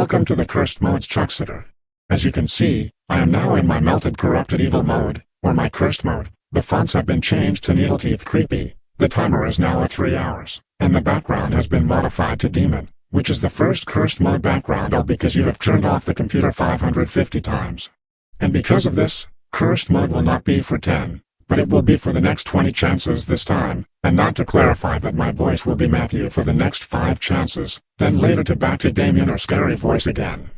Welcome to the Cursed Mode's Chuckles. As you can see, I am now in my melted corrupted evil mode, or my cursed mode. The fonts have been changed to needle teeth creepy. The timer is now at 3 hours, and the background has been modified to demon, which is the first cursed mode background all because you have turned off the computer 550 times. And because of this, cursed mode will not be for 10, but it will be for the next 20 chances this time, and not to clarify that my voice will be Matthew for the next 5 chances, then later to back to Damien or scary voice again.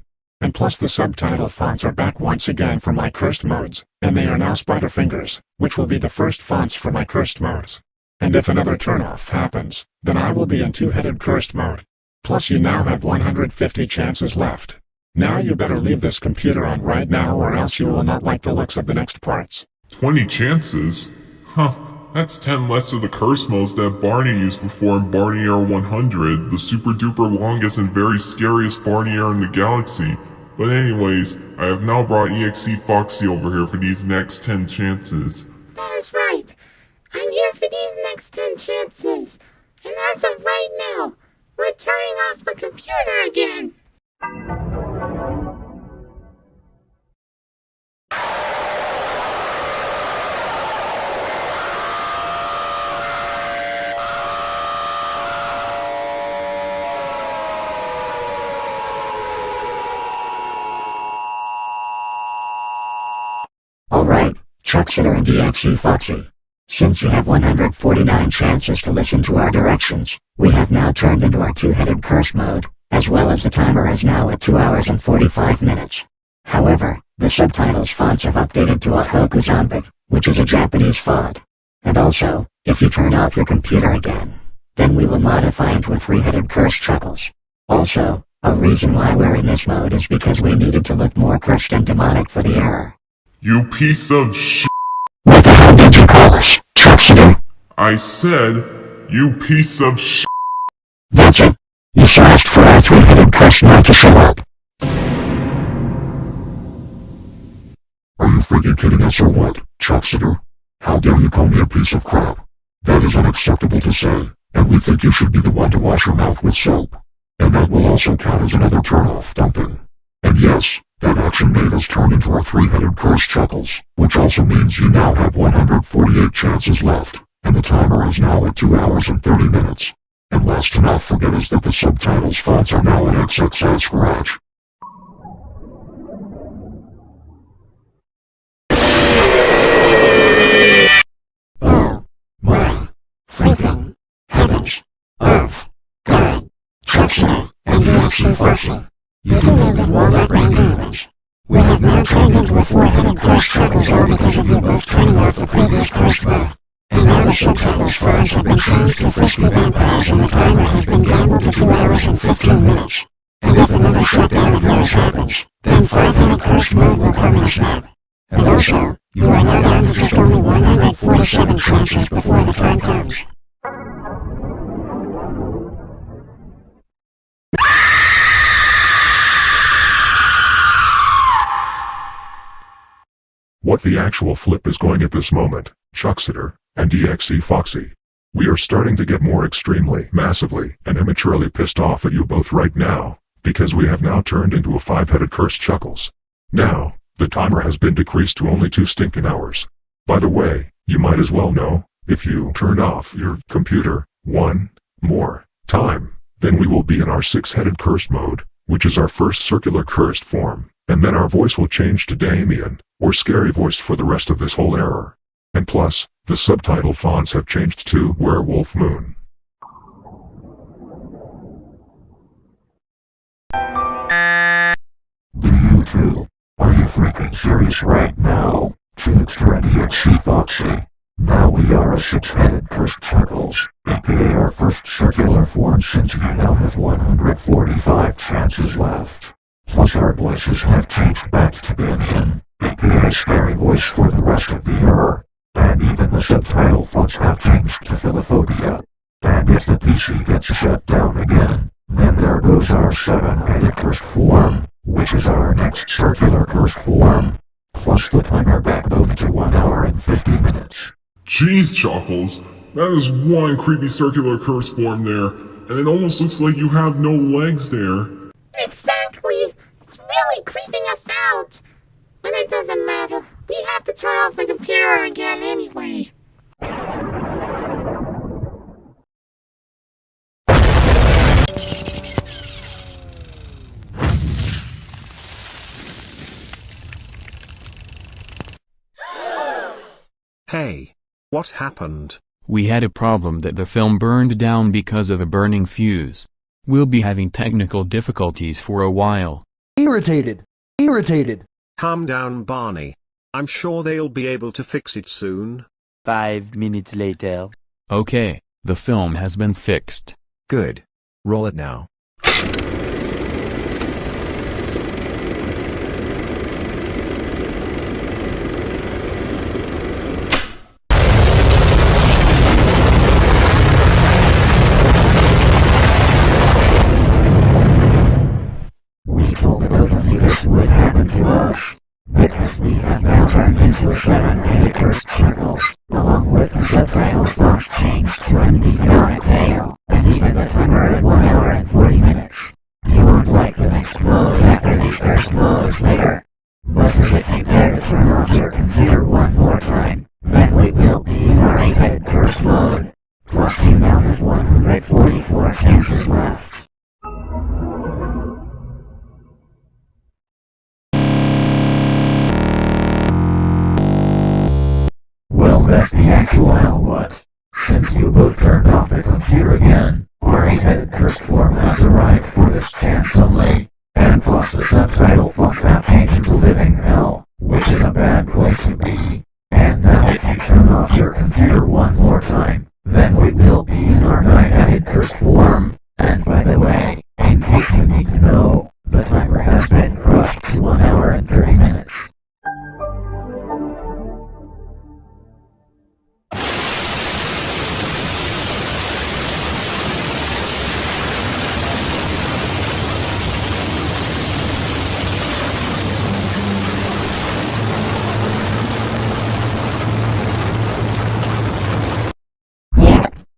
And plus the subtitle fonts are back once again for my cursed modes, and they are now spider fingers, which will be the first fonts for my cursed modes. And if another turn-off happens, then I will be in two-headed cursed mode. Plus you now have 150 chances left. Now you better leave this computer on right now or else you will not like the looks of the next parts. 20 chances? Huh, that's 10 less of the curse modes that Barney used before in Barney Air 100, the super duper longest and very scariest Barney Air in the galaxy. But anyways, I have now brought EXE Foxy over here for these next 10 chances. That is right. I'm here for these next 10 chances. And as of right now, we're turning off the computer again. Alright, Chuckles and EXE Foxy. Since you have 149 chances to listen to our directions, we have now turned into our two-headed curse mode, as well as the timer is now at 2 hours and 45 minutes. However, the subtitles fonts have updated to a Hoku which is a Japanese font. And also, if you turn off your computer again, then we will modify into a three-headed curse Chuckles. Also, a reason why we're in this mode is because we needed to look more cursed and demonic for the error. You piece of shit! What the hell did you call us, Chuckles? I said, you piece of shit! That's it. You still asked for our three-headed curse not to show up. Are you freaking kidding us or what, Chuckles? How dare you call me a piece of crap? That is unacceptable to say, and we think you should be the one to wash your mouth with soap. And that will also count as another turn-off dumping. And yes, that action made us turn into our three-headed curse Chuckles, which also means you now have 148 chances left, and the timer is now at 2 hours and 30 minutes. And last to not forget is that the subtitles fonts are now at XXL Scratch. Oh, my freaking heavens, earth, God, Chuckles and EXE Foxy. You do know that Walnut Brain Demons. We have now turned into a four-headed cursed Chuckles all because of you both turning off the previous cursed mode. And now the subtitles fonts have been changed to frisky vampires and the timer has been gambled to 2 hours and 15 minutes. And if another shutdown of yours happens, then five-headed cursed mode will come in a snap. And also, you are now down to just only 147 chances before the time comes. What the actual flip is going at this moment, Chuckles and EXE Foxy? We are starting to get more extremely, massively, and immaturely pissed off at you both right now, because we have now turned into a five-headed cursed Chuckles. Now, the timer has been decreased to only 2 stinking hours. By the way, you might as well know, if you turn off your computer one more time, then we will be in our 6-headed cursed mode, which is our first circular cursed form, and then our voice will change to Damien, or scary voiced for the rest of this whole error. And plus, the subtitle fonts have changed to Werewolf Moon. Do you two? Are you freaking serious right now? Chuckles and EXE Foxy. Now we are a 6-headed cursed Chuckles, aka our first circular form since we now have 145 chances left. Plus our voices have changed back to Damien, aka scary voice for the rest of the error. And even the subtitle fonts have changed to Philophobia. And if the PC gets shut down again, then there goes our 7-headed cursed form, which is our next circular cursed form. Plus the timer backbone to 1 hour and 50 minutes. Jeez, Chuckles, that is one creepy circular curse form there, and it almost looks like you have no legs there. Exactly. really creeping us out. But it doesn't matter. We have to turn off the computer again anyway. Hey, what happened? We had a problem that the film burned down because of a burning fuse. We'll be having technical difficulties for a while. Irritated. Calm down, Barney. I'm sure they'll be able to fix it soon. 5 minutes later. Okay, the film has been fixed. Good. Roll it now. We told both of you this would happen to us, because we have now turned into 7-headed cursed Chuckles, along with the subtitles box changed to an economic tale, and even the timer at 1 hour and 40 minutes. You won't like the next mode after these cursed modes later. But as if you dare to turn off your computer one more time, then we will be in our 8-headed cursed mode. Plus you now have 144 chances left. Well, that's the actual hell what. Since you both turned off the computer again, our 8-headed cursed form has arrived for this chance only. And plus the subtitle fonts have changed to living hell, which is a bad place to be. And now if you turn off your computer one more time, then we will be in our 9-headed cursed form. And by the way, in case you need to know, the timer has been crushed to 1 hour and 30 minutes.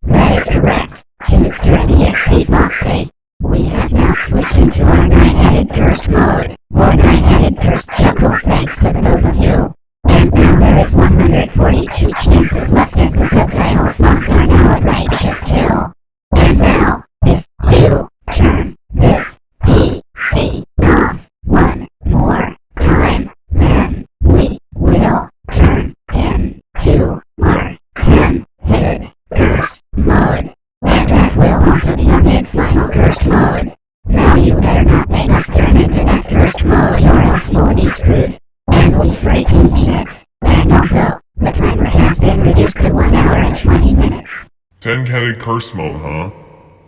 That is correct. To extend EXE Foxy, we have now switched into our 9-headed cursed mode, or 9-headed cursed Chuckles thanks to the both of you. And now there is 142 chances left and the subtitles box are now at righteous kill. And now, if you turn this PC off one more time, then we will turn 10 to our 10-headed cursed mode. And that will also be our mid-final cursed mode. Now you better not make us turn into that cursed mode or else you'll be screwed. And we freaking mean it. And also, the timer has been reduced to 1 hour and 20 minutes. 10-headed curse mode, huh?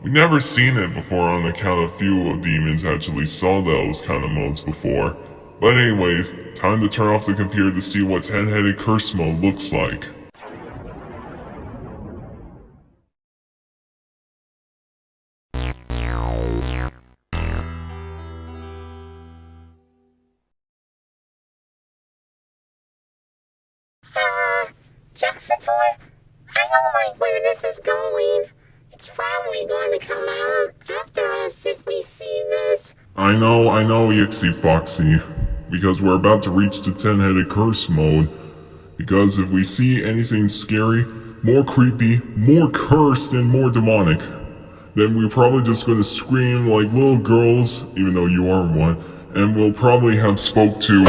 We never seen it before on account a few of demons actually saw those kind of modes before. But anyways, time to turn off the computer to see what 10-headed curse mode looks like. Juxator, I don't like where this is going. It's probably going to come out after us if we see this. I know, EXE Foxy. Because we're about to reach the 10-headed curse mode. Because if we see anything scary, more creepy, more cursed, and more demonic, then we're probably just gonna scream like little girls, even though you are one, and we'll probably have spoke to...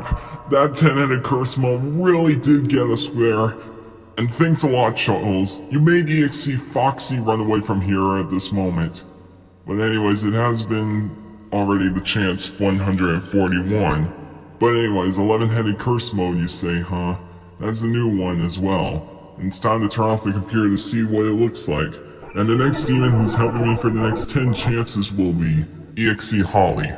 crap. That 10-headed curse mode really did get us there. And thanks a lot, Chuckles. You made EXE Foxy run away from here at this moment. But anyways, it has been already the chance 141. But anyways, 11-headed curse mode, you say, huh? That's the new one as well. And it's time to turn off the computer to see what it looks like. And the next demon who's helping me for the next 10 chances will be EXE Holly.